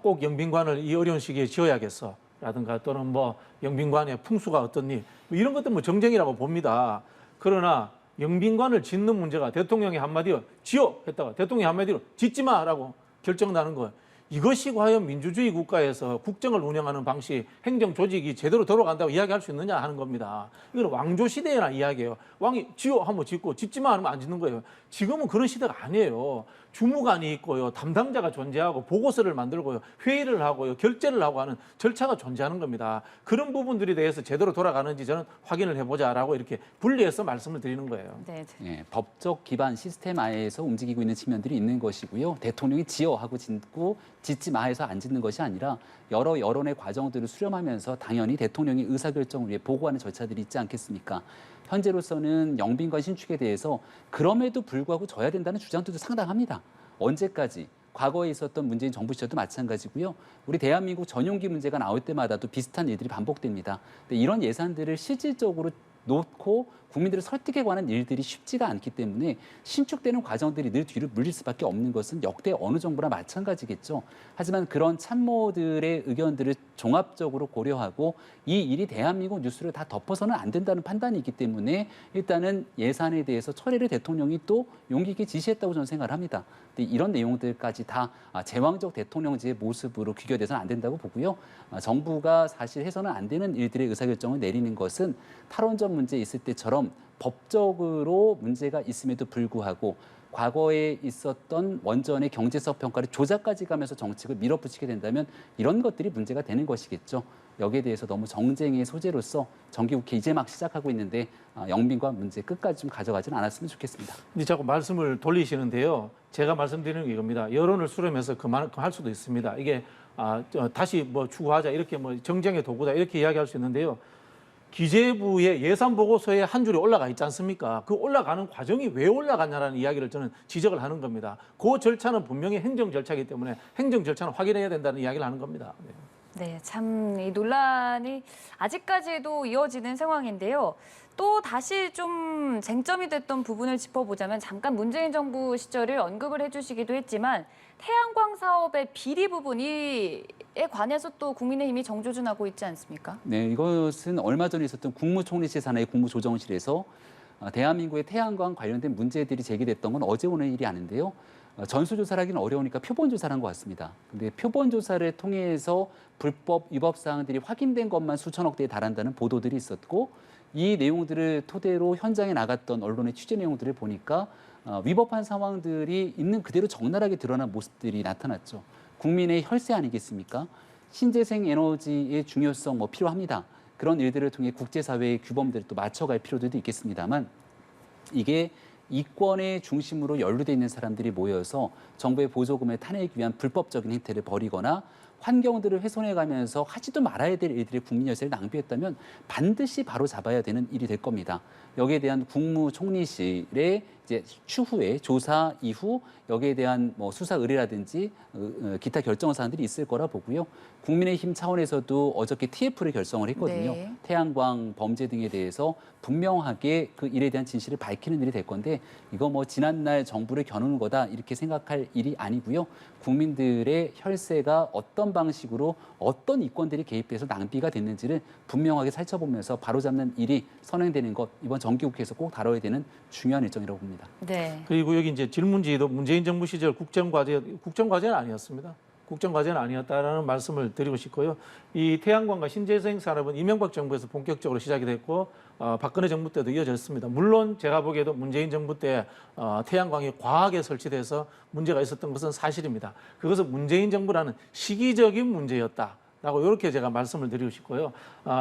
꼭 영빈관을 이 어려운 시기에 지어야겠어. 라든가 또는 뭐 영빈관의 풍수가 어떻니 뭐 이런 것들 뭐 정쟁이라고 봅니다. 그러나 영빈관을 짓는 문제가 대통령이 한마디로 지어 했다가 대통령이 한마디로 짓지 마라고 결정나는 거. 이것이 과연 민주주의 국가에서 국정을 운영하는 방식, 행정 조직이 제대로 돌아간다고 이야기할 수 있느냐 하는 겁니다. 이건 왕조 시대나 이야기예요. 왕이 지어 하면 짓고 짓지 마 하면 안 짓는 거예요. 지금은 그런 시대가 아니에요. 주무관이 있고요. 담당자가 존재하고 보고서를 만들고요. 회의를 하고요. 결재를 하고 하는 절차가 존재하는 겁니다. 그런 부분들에 대해서 제대로 돌아가는지 저는 확인을 해보자라고 이렇게 분리해서 말씀을 드리는 거예요. 네. 예, 법적 기반 시스템 하에서 움직이고 있는 측면들이 있는 것이고요. 대통령이 지어 하고 짓고 짓지 마 해서 안 짓는 것이 아니라 여러 여론의 과정들을 수렴하면서 당연히 대통령이 의사결정을 위해 보고하는 절차들이 있지 않겠습니까? 현재로서는 영빈관 신축에 대해서 그럼에도 불구하고 져야 된다는 주장들도 상당합니다. 언제까지? 과거에 있었던 문재인 정부 시절도 마찬가지고요. 우리 대한민국 전용기 문제가 나올 때마다도 비슷한 일들이 반복됩니다. 근데 이런 예산들을 실질적으로 놓고 국민들을 설득에 관한 일들이 쉽지가 않기 때문에 신축되는 과정들이 늘 뒤로 물릴 수밖에 없는 것은 역대 어느 정부나 마찬가지겠죠. 하지만 그런 참모들의 의견들을 종합적으로 고려하고 이 일이 대한민국 뉴스를 다 덮어서는 안 된다는 판단이 있기 때문에 일단은 예산에 대해서 처리를 대통령이 또 용기 있게 지시했다고 저는 생각을 합니다. 근데 이런 내용들까지 다 제왕적 대통령제의 모습으로 귀결돼서는 안 된다고 보고요. 정부가 사실 해서는 안 되는 일들의 의사결정을 내리는 것은 탈원전 문제 있을 때처럼 법적으로 문제가 있음에도 불구하고 과거에 있었던 원전의 경제적 평가를 조작까지 가면서 정책을 밀어붙이게 된다면 이런 것들이 문제가 되는 것이겠죠. 여기에 대해서 너무 정쟁의 소재로서 정기국회 이제 막 시작하고 있는데 영빈관 문제 끝까지 좀 가져가지는 않았으면 좋겠습니다. 근데 자꾸 말씀을 돌리시는데요. 제가 말씀드리는 게 이겁니다. 여론을 수렴해서 그만큼 할 수도 있습니다. 이게 다시 뭐 추구하자 이렇게 뭐 정쟁의 도구다 이렇게 이야기할 수 있는데요. 기재부의 예산 보고서에 한 줄이 올라가 있지 않습니까? 그 올라가는 과정이 왜 올라갔냐라는 이야기를 저는 지적을 하는 겁니다. 그 절차는 분명히 행정 절차이기 때문에 행정 절차는 확인해야 된다는 이야기를 하는 겁니다. 네, 참 이 논란이 아직까지도 이어지는 상황인데요. 또 다시 좀 쟁점이 됐던 부분을 짚어보자면 잠깐 문재인 정부 시절을 언급을 해주시기도 했지만 태양광 사업의 비리 부분에 관해서 또 국민의힘이 정조준하고 있지 않습니까? 네, 이것은 얼마 전에 있었던 국무총리실 산하의 국무조정실에서 대한민국의 태양광 관련된 문제들이 제기됐던 건 어제 오늘 일이 아닌데요. 전수조사를 하기는 어려우니까 표본조사를 한 것 같습니다. 근데 표본조사를 통해서 불법 위법 사항들이 확인된 것만 수천억 대에 달한다는 보도들이 있었고 이 내용들을 토대로 현장에 나갔던 언론의 취재 내용들을 보니까 위법한 상황들이 있는 그대로 적나라하게 드러난 모습들이 나타났죠. 국민의 혈세 아니겠습니까? 신재생 에너지의 중요성 뭐 필요합니다. 그런 일들을 통해 국제사회의 규범들을 또 맞춰갈 필요들도 있겠습니다만 이게 이권의 중심으로 연루돼 있는 사람들이 모여서 정부의 보조금을 타내기 위한 불법적인 행태를 벌이거나 환경들을 훼손해가면서 하지도 말아야 될 일들의 국민 열세를 낭비했다면 반드시 바로 잡아야 되는 일이 될 겁니다. 여기에 대한 국무총리실의 이제 추후에 조사 이후 여기에 대한 뭐 수사 의뢰라든지 기타 결정 사항들이 있을 거라 보고요. 국민의힘 차원에서도 어저께 TF를 결성을 했거든요. 네. 태양광 범죄 등에 대해서 분명하게 그 일에 대한 진실을 밝히는 일이 될 건데 이거 뭐 지난날 정부를 겨누는 거다 이렇게 생각할 일이 아니고요. 국민들의 혈세가 어떤 어떤 방식으로 어떤 이권들이 개입돼서 낭비가 됐는지를 분명하게 살펴보면서 바로잡는 일이 선행되는 것, 이번 정기국회에서 꼭 다뤄야 되는 중요한 일정이라고 봅니다. 네. 그리고 여기 이제 질문지도 문재인 정부 시절 국정과제는 아니었습니다. 국정과제는 아니었다라는 말씀을 드리고 싶고요. 이 태양광과 신재생 산업은 이명박 정부에서 본격적으로 시작이 됐고 박근혜 정부 때도 이어졌습니다. 물론 제가 보기에도 문재인 정부 때 태양광이 과하게 설치돼서 문제가 있었던 것은 사실입니다. 그것은 문재인 정부라는 시기적인 문제였다. 라고 이렇게 제가 말씀을 드리고 싶고요.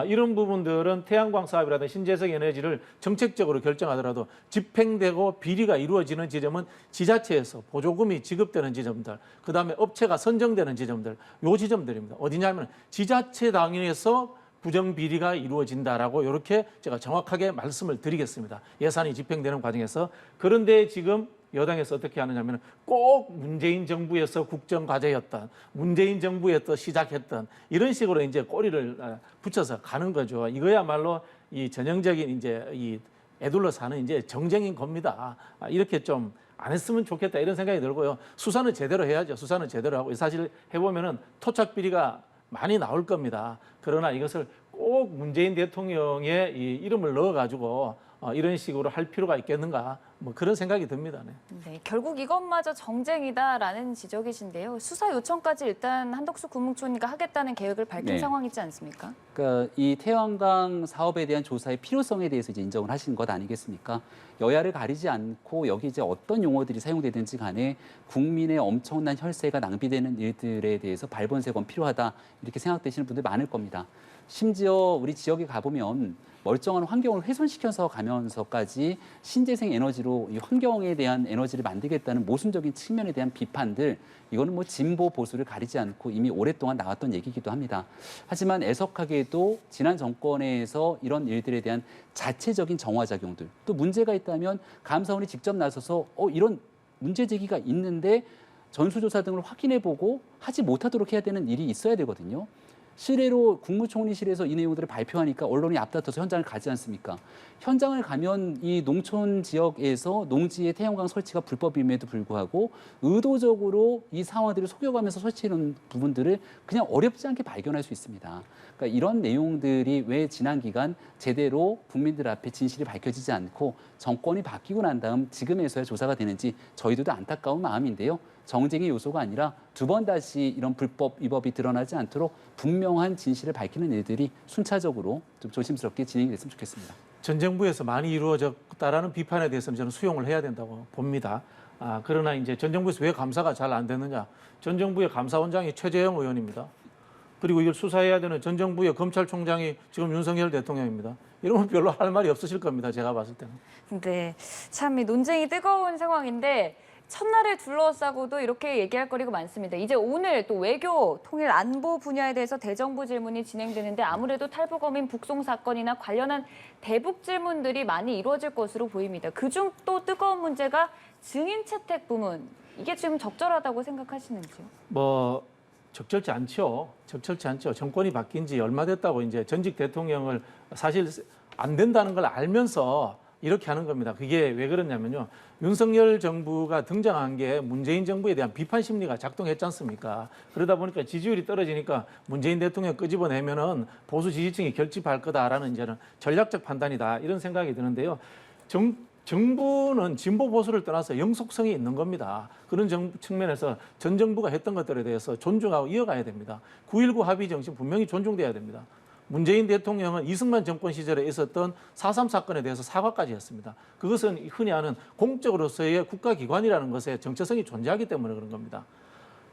이런 부분들은 태양광 사업이라든지 신재생 에너지를 정책적으로 결정하더라도 집행되고 비리가 이루어지는 지점은 지자체에서 보조금이 지급되는 지점들, 그다음에 업체가 선정되는 지점들, 요 지점들입니다. 어디냐면 지자체 단위에서 부정 비리가 이루어진다라고 이렇게 제가 정확하게 말씀을 드리겠습니다. 예산이 집행되는 과정에서. 그런데 지금 여당에서 어떻게 하느냐면 꼭 문재인 정부에서 국정과제였던, 문재인 정부에서 시작했던 이런 식으로 이제 꼬리를 붙여서 가는 거죠. 이거야말로 이 전형적인 이제 이 애둘러 사는 이제 정쟁인 겁니다. 이렇게 좀 안 했으면 좋겠다 이런 생각이 들고요. 수사는 제대로 해야죠. 수사는 제대로 하고 사실 해보면은 토착 비리가 많이 나올 겁니다. 그러나 이것을 꼭 문재인 대통령의 이 이름을 넣어가지고 이런 식으로 할 필요가 있겠는가 뭐 그런 생각이 듭니다. 네. 네, 결국 이것마저 정쟁이다라는 지적이신데요. 수사 요청까지 일단 한덕수 국무총리가 하겠다는 계획을 밝힌 네. 상황이지 않습니까? 그러니까 이 태양광 사업에 대한 조사의 필요성에 대해서 이제 인정을 하신 것 아니겠습니까? 여야를 가리지 않고 여기 이제 어떤 용어들이 사용되든지 간에 국민의 엄청난 혈세가 낭비되는 일들에 대해서 발본색원 필요하다 이렇게 생각되시는 분들 많을 겁니다. 심지어 우리 지역에 가보면 멀쩡한 환경을 훼손시켜서 가면서까지 신재생 에너지로 이 환경에 대한 에너지를 만들겠다는 모순적인 측면에 대한 비판들, 이거는 뭐 진보 보수를 가리지 않고 이미 오랫동안 나왔던 얘기이기도 합니다. 하지만 애석하게도 지난 정권에서 이런 일들에 대한 자체적인 정화작용들, 또 문제가 있다면 감사원이 직접 나서서 이런 문제 제기가 있는데 전수조사 등을 확인해보고 하지 못하도록 해야 되는 일이 있어야 되거든요. 실례로 국무총리실에서 이 내용들을 발표하니까 언론이 앞다퉈서 현장을 가지 않습니까? 현장을 가면 이 농촌 지역에서 농지의 태양광 설치가 불법임에도 불구하고 의도적으로 이 상황들을 속여가면서 설치하는 부분들을 그냥 어렵지 않게 발견할 수 있습니다. 그러니까 이런 내용들이 왜 지난 기간 제대로 국민들 앞에 진실이 밝혀지지 않고 정권이 바뀌고 난 다음 지금에서야 조사가 되는지 저희들도 안타까운 마음인데요. 정쟁의 요소가 아니라 두 번 다시 이런 불법 위법이 드러나지 않도록 분명한 진실을 밝히는 일들이 순차적으로 좀 조심스럽게 진행이 됐으면 좋겠습니다. 전 정부에서 많이 이루어졌다라는 비판에 대해서는 저는 수용을 해야 된다고 봅니다. 그러나 이제 전 정부에서 왜 감사가 잘 안 됐느냐? 전 정부의 감사원장이 최재형 의원입니다. 그리고 이걸 수사해야 되는 전 정부의 검찰총장이 지금 윤석열 대통령입니다. 이러면 별로 할 말이 없으실 겁니다. 제가 봤을 때는. 네, 참 이 논쟁이 뜨거운 상황인데 첫날을 둘러싸고도 이렇게 얘기할 거리가 많습니다. 이제 오늘 또 외교, 통일, 안보 분야에 대해서 대정부 질문이 진행되는데 아무래도 탈북어민 북송 사건이나 관련한 대북 질문들이 많이 이루어질 것으로 보입니다. 그중 또 뜨거운 문제가 증인 채택 부문. 이게 지금 적절하다고 생각하시는지요? 뭐 적절치 않죠. 적절치 않죠. 정권이 바뀐 지 얼마 됐다고 이제 전직 대통령을 사실 안 된다는 걸 알면서 이렇게 하는 겁니다. 그게 왜 그러냐면요. 윤석열 정부가 등장한 게 문재인 정부에 대한 비판 심리가 작동했지 않습니까? 그러다 보니까 지지율이 떨어지니까 문재인 대통령 끄집어내면은 보수 지지층이 결집할 거다라는 이제는 전략적 판단이다. 이런 생각이 드는데요. 정부는 진보 보수를 떠나서 영속성이 있는 겁니다. 그런 측면에서 전 정부가 했던 것들에 대해서 존중하고 이어가야 됩니다. 9.19 합의 정신 분명히 존중돼야 됩니다. 문재인 대통령은 이승만 정권 시절에 있었던 4.3 사건에 대해서 사과까지 했습니다. 그것은 흔히 하는 공적으로서의 국가기관이라는 것에 정체성이 존재하기 때문에 그런 겁니다.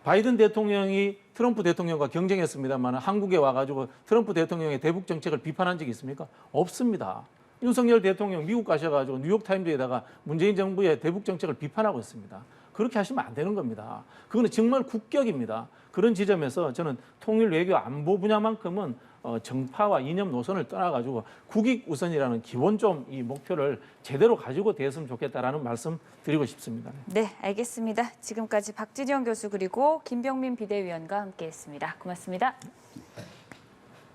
바이든 대통령이 트럼프 대통령과 경쟁했습니다만 한국에 와가지고 트럼프 대통령의 대북 정책을 비판한 적이 있습니까? 없습니다. 윤석열 대통령 미국 가셔가지고 뉴욕타임즈에다가 문재인 정부의 대북 정책을 비판하고 있습니다. 그렇게 하시면 안 되는 겁니다. 그거는 정말 국격입니다. 그런 지점에서 저는 통일 외교 안보 분야만큼은 정파와 이념 노선을 떠나가지고 국익 우선이라는 기본 좀 이 목표를 제대로 가지고 대했으면 좋겠다라는 말씀 드리고 싶습니다. 네, 알겠습니다. 지금까지 박진영 교수 그리고 김병민 비대위원과 함께했습니다. 고맙습니다.